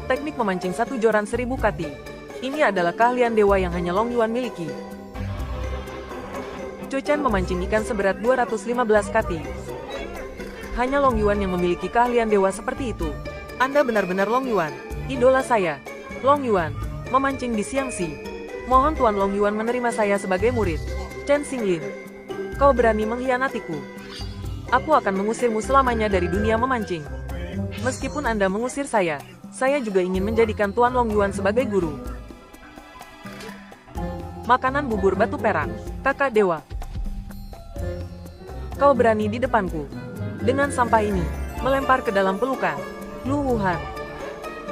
Teknik memancing satu joran 1000 kati. Ini adalah keahlian dewa yang hanya Long Yuan miliki. Chu Chen memancing ikan seberat 215 kati. Hanya Long Yuan yang memiliki keahlian dewa seperti itu. Anda benar-benar Long Yuan, idola saya. Long Yuan, memancing di Xiangxi. Mohon Tuan Long Yuan menerima saya sebagai murid. Chen Xinglin, kau berani mengkhianatiku. Aku akan mengusirmu selamanya dari dunia memancing. Meskipun Anda mengusir saya juga ingin menjadikan Tuan Long Yuan sebagai guru. Makanan bubur batu perak, kakak dewa. Kau berani di depanku. Dengan sampah ini, melempar ke dalam pelukan. Lu Wuhan,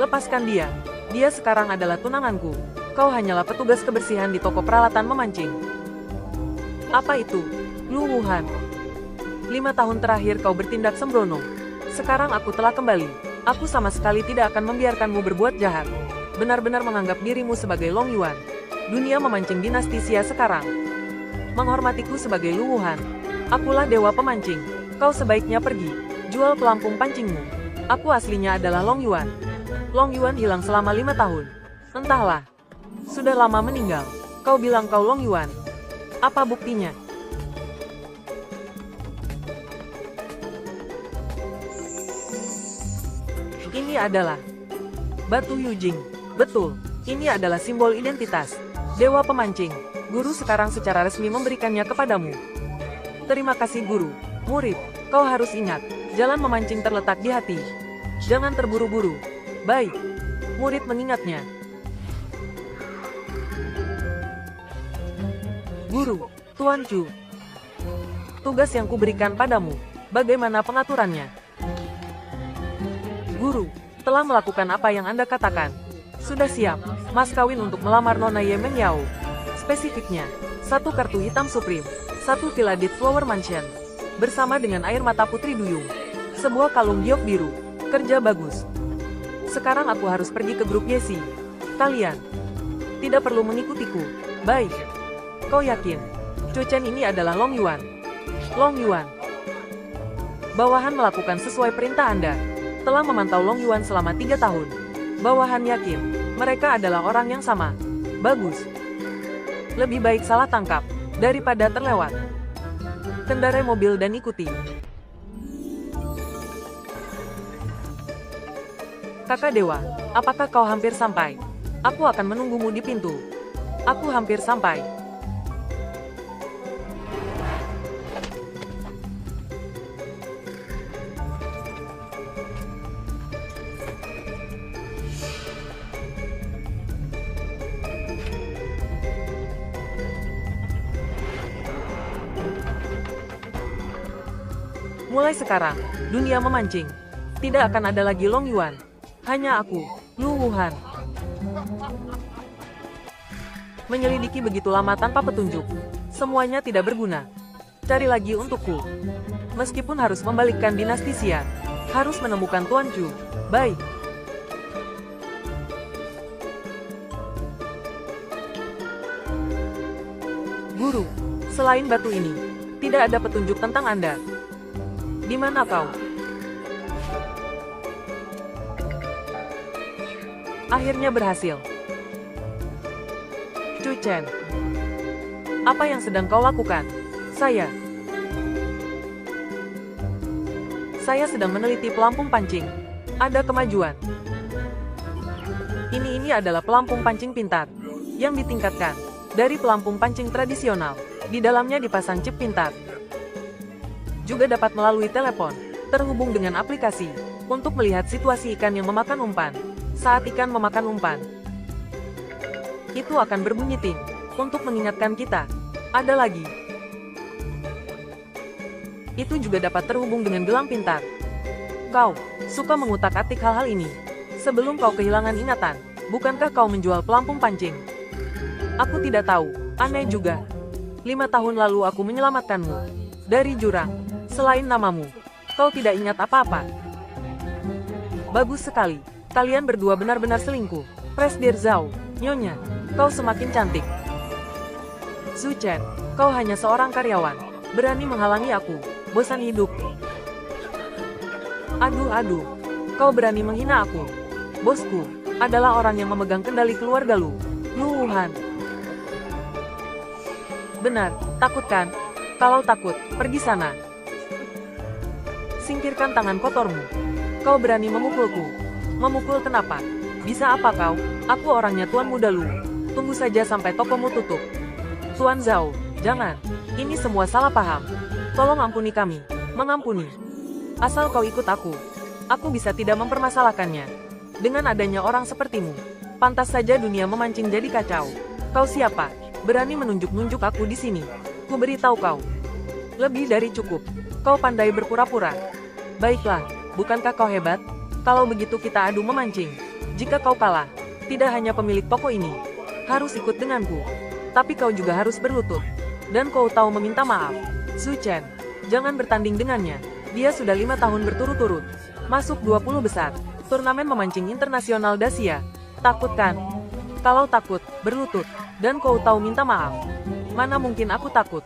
lepaskan dia. Dia sekarang adalah tunanganku. Kau hanyalah petugas kebersihan di toko peralatan memancing. Apa itu? Lu Wuhan. 5 tahun terakhir kau bertindak sembrono. Sekarang aku telah kembali. Aku sama sekali tidak akan membiarkanmu berbuat jahat. Benar-benar menganggap dirimu sebagai Long Yuan. Dunia memancing dinasti Xia sekarang menghormatiku sebagai Lu Wuhan. Akulah dewa pemancing. Kau sebaiknya pergi. Jual pelampung pancingmu. Aku aslinya adalah Long Yuan. Long Yuan hilang selama 5 tahun. Entahlah. Sudah lama meninggal. Kau bilang kau Long Yuan. Apa buktinya? Ini adalah batu Yujing. Betul. Ini adalah simbol identitas dewa pemancing. Guru sekarang secara resmi memberikannya kepadamu. Terima kasih guru. Murid, kau harus ingat, jalan memancing terletak di hati. Jangan terburu-buru. Baik. Murid mengingatnya. Guru, Tuan Chu. Tugas yang kuberikan padamu, bagaimana pengaturannya? Guru, telah melakukan apa yang Anda katakan. Sudah siap, mas kawin untuk melamar Nona Ye Meng Yao. Spesifiknya, 1 kartu hitam Supreme, 1 Philadit Flower Mansion, bersama dengan air mata putri duyung, sebuah kalung giok biru. Kerja bagus. Sekarang aku harus pergi ke grup Yesi. Kalian tidak perlu mengikutiku. Baik. Kau yakin Chu Chen ini adalah Long Yuan? Long Yuan. Bawahan melakukan sesuai perintah Anda. Telah memantau Long Yuan selama 3 tahun. Bawahan yakin mereka adalah orang yang sama. Bagus. Lebih baik salah tangkap daripada terlewat. Kendarai mobil dan ikuti. Kakak Dewa, apakah kau hampir sampai? Aku akan menunggumu di pintu. Aku hampir sampai. Mulai sekarang, dunia memancing. Tidak akan ada lagi Long Yuan. Hanya aku, Lu Wuhan. Menyelidiki begitu lama tanpa petunjuk. Semuanya tidak berguna. Cari lagi untukku. Meskipun harus membalikkan dinasti Xia, harus menemukan Tuan Chu. Baik. Guru, selain batu ini, tidak ada petunjuk tentang Anda. Di mana kau? Akhirnya berhasil. Chu Chen. Apa yang sedang kau lakukan? Saya sedang meneliti pelampung pancing. Ada kemajuan. Ini adalah pelampung pancing pintar yang ditingkatkan dari pelampung pancing tradisional. Di dalamnya dipasang chip pintar. Juga dapat melalui telepon, terhubung dengan aplikasi, untuk melihat situasi ikan yang memakan umpan. Saat ikan memakan umpan, itu akan berbunyi ting, untuk mengingatkan kita. Ada lagi. Itu juga dapat terhubung dengan gelang pintar. Kau suka mengutak-atik hal-hal ini. Sebelum kau kehilangan ingatan, bukankah kau menjual pelampung pancing? Aku tidak tahu, aneh juga. 5 tahun lalu aku menyelamatkanmu dari jurang. Selain namamu, kau tidak ingat apa-apa. Bagus sekali. Kalian berdua benar-benar selingkuh. Presdir Zhao, Nyonya, kau semakin cantik. Su Chen, kau hanya seorang karyawan. Berani menghalangi aku. Bosan hidup. Aduh, kau berani menghina aku. Bosku, adalah orang yang memegang kendali keluarga Lu. Lu Wuhan. Benar, takut kan? Kalau takut, pergi sana. Singkirkan tangan kotormu. Kau berani memukulku. Memukul kenapa? Bisa apa kau? Aku orangnya Tuan Muda Lu. Tunggu saja sampai tokomu tutup. Tuan Zhao, jangan. Ini semua salah paham. Tolong ampuni kami. Mengampuni. Asal kau ikut aku. Aku bisa tidak mempermasalahkannya. Dengan adanya orang sepertimu, pantas saja dunia memancing jadi kacau. Kau siapa? Berani menunjuk-nunjuk aku di sini. Ku beritahu kau. Lebih dari cukup. Kau pandai berpura-pura. Baiklah, bukankah kau hebat? Kalau begitu kita adu memancing. Jika kau kalah, tidak hanya pemilik toko ini harus ikut denganku, tapi kau juga harus berlutut. Dan kau tahu meminta maaf. Su Chen, jangan bertanding dengannya. Dia sudah 5 tahun berturut-turut masuk 20 besar turnamen memancing internasional Dasia. Takut kan? Kalau takut, berlutut. Dan kau tahu minta maaf. Mana mungkin aku takut?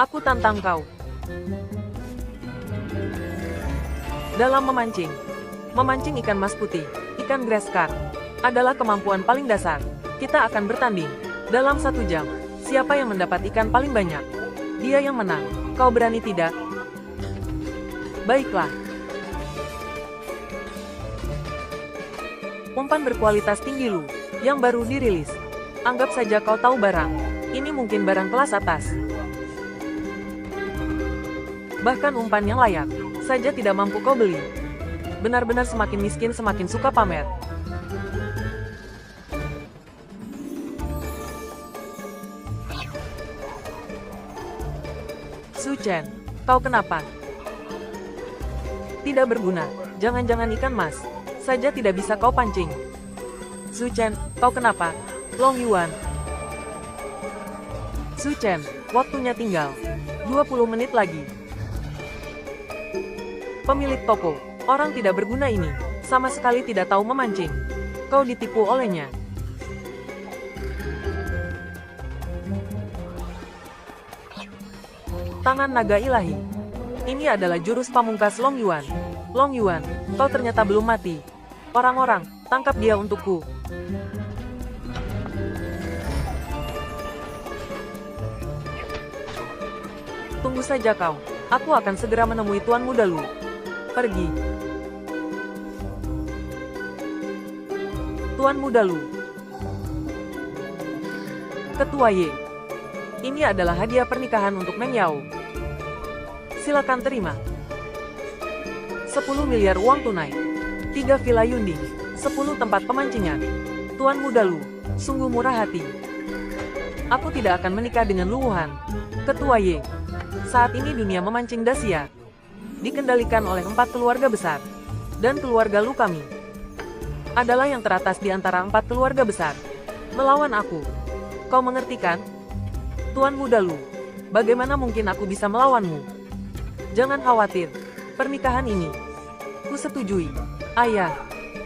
Aku tantang kau. Dalam memancing ikan mas putih, ikan grass carp, adalah kemampuan paling dasar. Kita akan bertanding. Dalam 1 jam, siapa yang mendapat ikan paling banyak? Dia yang menang. Kau berani tidak? Baiklah. Umpan berkualitas tinggi Lu, yang baru dirilis. Anggap saja kau tahu barang. Ini mungkin barang kelas atas. Bahkan umpan yang layak saja tidak mampu kau beli. Benar-benar semakin miskin semakin suka pamer. Su Chen, kau kenapa? Tidak berguna. Jangan-jangan ikan mas saja tidak bisa kau pancing. Su Chen, kau kenapa? Long Yuan. Su Chen, waktunya tinggal 20 menit lagi. Pemilik toko, orang tidak berguna ini, sama sekali tidak tahu memancing. Kau ditipu olehnya. Tangan naga ilahi. Ini adalah jurus pamungkas Long Yuan. Long Yuan, kau ternyata belum mati. Orang-orang, tangkap dia untukku. Tunggu saja kau. Aku akan segera menemui Tuan Muda Lu. Pergi. Tuan Muda Lu. Ketua Ye. Ini adalah hadiah pernikahan untuk Meng Yao. Silakan terima. 10 miliar uang tunai. 3 villa Yunding, 10 tempat pemancingan. Tuan Muda Lu, sungguh murah hati. Aku tidak akan menikah dengan Lu Wuhan. Ketua Ye. Saat ini dunia memancing Dasia dikendalikan oleh 4 keluarga besar. Dan keluarga Lu kami adalah yang teratas di antara 4 keluarga besar. Melawan aku. Kau mengerti kan? Tuan Muda Lu, bagaimana mungkin aku bisa melawanmu? Jangan khawatir. Pernikahan ini kusetujui. Ayah,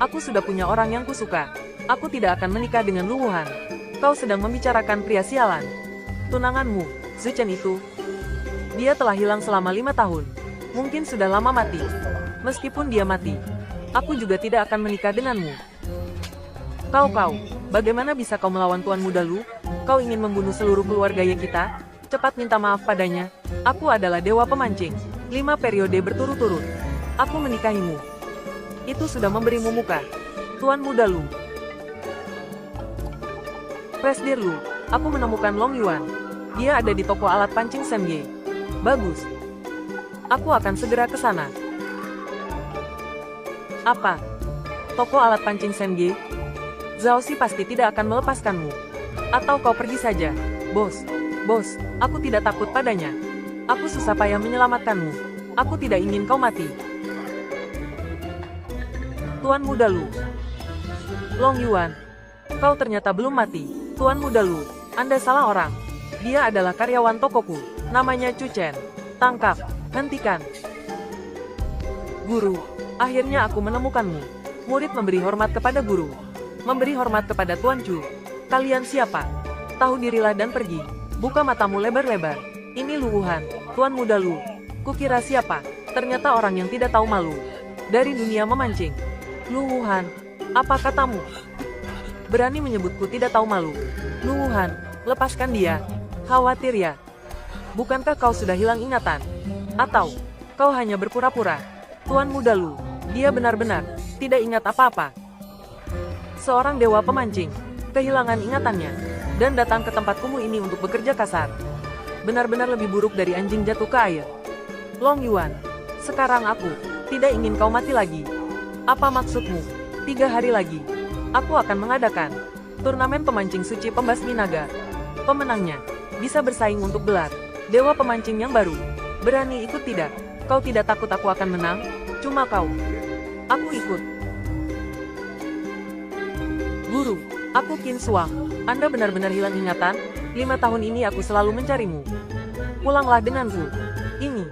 aku sudah punya orang yang kusuka. Aku tidak akan menikah dengan Lu Wuhan. Kau sedang membicarakan pria sialan. Tunanganmu, Su Chen itu, dia telah hilang selama 5 tahun. Mungkin sudah lama mati. Meskipun dia mati, aku juga tidak akan menikah denganmu. Kau, bagaimana bisa kau melawan Tuan Muda Lu? Kau ingin membunuh seluruh keluarga Ye kita? Cepat minta maaf padanya. Aku adalah dewa pemancing. 5 periode berturut-turut. Aku menikahimu. Itu sudah memberimu muka. Tuan Muda Lu. Presdir Lu, aku menemukan Long Yuan. Dia ada di toko alat pancing Semye. Bagus. Aku akan segera ke sana. Apa? Toko alat pancing Semye? Zhao Xi pasti tidak akan melepaskanmu. Atau kau pergi saja. Bos, aku tidak takut padanya. Aku susah payah menyelamatkanmu. Aku tidak ingin kau mati. Tuan Muda Lu. Long Yuan, kau ternyata belum mati. Tuan Muda Lu, Anda salah orang. Dia adalah karyawan tokoku. Namanya Chu Chen. Tangkap, hentikan. Guru, akhirnya aku menemukanmu. Murid memberi hormat kepada guru. Memberi hormat kepada Tuan Chu. Kalian siapa? Tahu dirilah dan pergi. Buka matamu lebar-lebar. Ini Lu Wuhan, Tuan Muda Lu. Kukira siapa? Ternyata orang yang tidak tahu malu. Dari dunia memancing. Lu Wuhan, Apa katamu? Berani menyebutku tidak tahu malu? Lu Wuhan, lepaskan dia. Khawatir ya? Bukankah kau sudah hilang ingatan? Atau, kau hanya berpura-pura? Tuan muda Lu, dia benar-benar tidak ingat apa-apa. Seorang dewa pemancing, kehilangan ingatannya, dan datang ke tempat kumuh ini untuk bekerja kasar. Benar-benar lebih buruk dari anjing jatuh ke air. Long Yuan, sekarang aku tidak ingin kau mati lagi. Apa maksudmu? 3 hari lagi, aku akan mengadakan turnamen pemancing suci pembasmi naga. Pemenangnya bisa bersaing untuk gelar dewa pemancing yang baru. Berani ikut tidak? Kau tidak takut aku akan menang? Cuma kau. Aku ikut. Guru, aku Qin Suang. Anda benar-benar hilang ingatan? 5 tahun ini aku selalu mencarimu. Pulanglah denganku. Ini.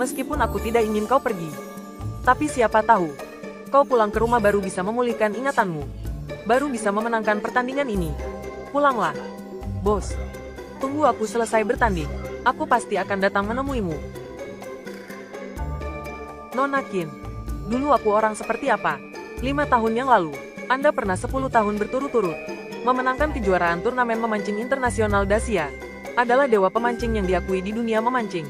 Meskipun aku tidak ingin kau pergi. Tapi siapa tahu, kau pulang ke rumah baru bisa memulihkan ingatanmu. Baru bisa memenangkan pertandingan ini. Pulanglah. Bos. Tunggu aku selesai bertanding. Aku pasti akan datang menemuimu. Nona Qin. Dulu aku orang seperti apa? 5 tahun yang lalu, Anda pernah 10 tahun berturut-turut memenangkan kejuaraan turnamen memancing internasional Dacia. Adalah dewa pemancing yang diakui di dunia memancing.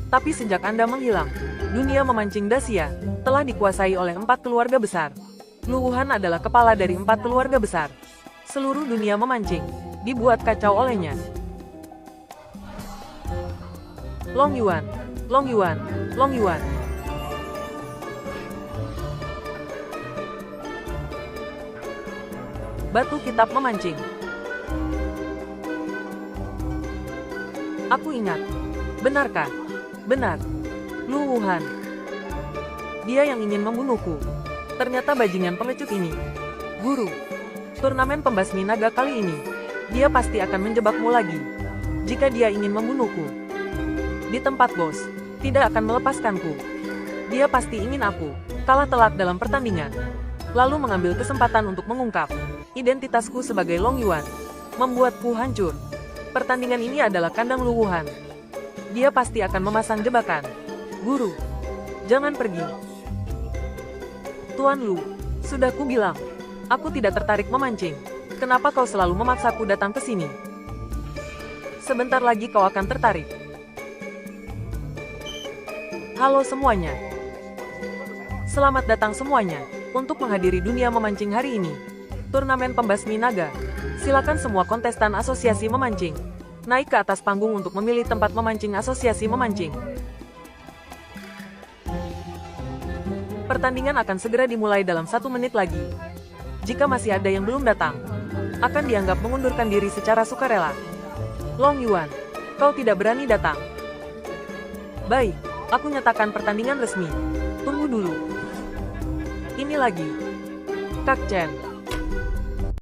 Tapi sejak Anda menghilang, dunia memancing Dacia telah dikuasai oleh 4 keluarga besar. Lu Wuhan adalah kepala dari 4 keluarga besar. Seluruh dunia memancing dibuat kacau olehnya. Long Yuan, Long Yuan, Long Yuan. Batu kitab memancing. Aku ingat. Benarkah? Benar. Lu Wuhan. Dia yang ingin membunuhku. Ternyata bajingan pengecut ini. Guru. Turnamen pembasmi naga kali ini, dia pasti akan menjebakmu lagi. Jika dia ingin membunuhku di tempat bos, tidak akan melepaskanku. Dia pasti ingin aku kalah telak dalam pertandingan, lalu mengambil kesempatan untuk mengungkap identitasku sebagai Long Yuan, membuatku hancur. Pertandingan ini adalah kandang Lu Wuhan. Dia pasti akan memasang jebakan. Guru, jangan pergi. Tuan Lu, sudah ku bilang, aku tidak tertarik memancing. Kenapa kau selalu memaksaku datang ke sini? Sebentar lagi kau akan tertarik. Halo semuanya. Selamat datang semuanya untuk menghadiri dunia memancing hari ini. Turnamen pembasmi naga. Silakan semua kontestan asosiasi memancing naik ke atas panggung untuk memilih tempat memancing asosiasi memancing. Pertandingan akan segera dimulai dalam 1 menit lagi. Jika masih ada yang belum datang, akan dianggap mengundurkan diri secara sukarela. Long Yuan, kau tidak berani datang. Baik, aku nyatakan pertandingan resmi. Tunggu dulu. Ini lagi. Kak Chen.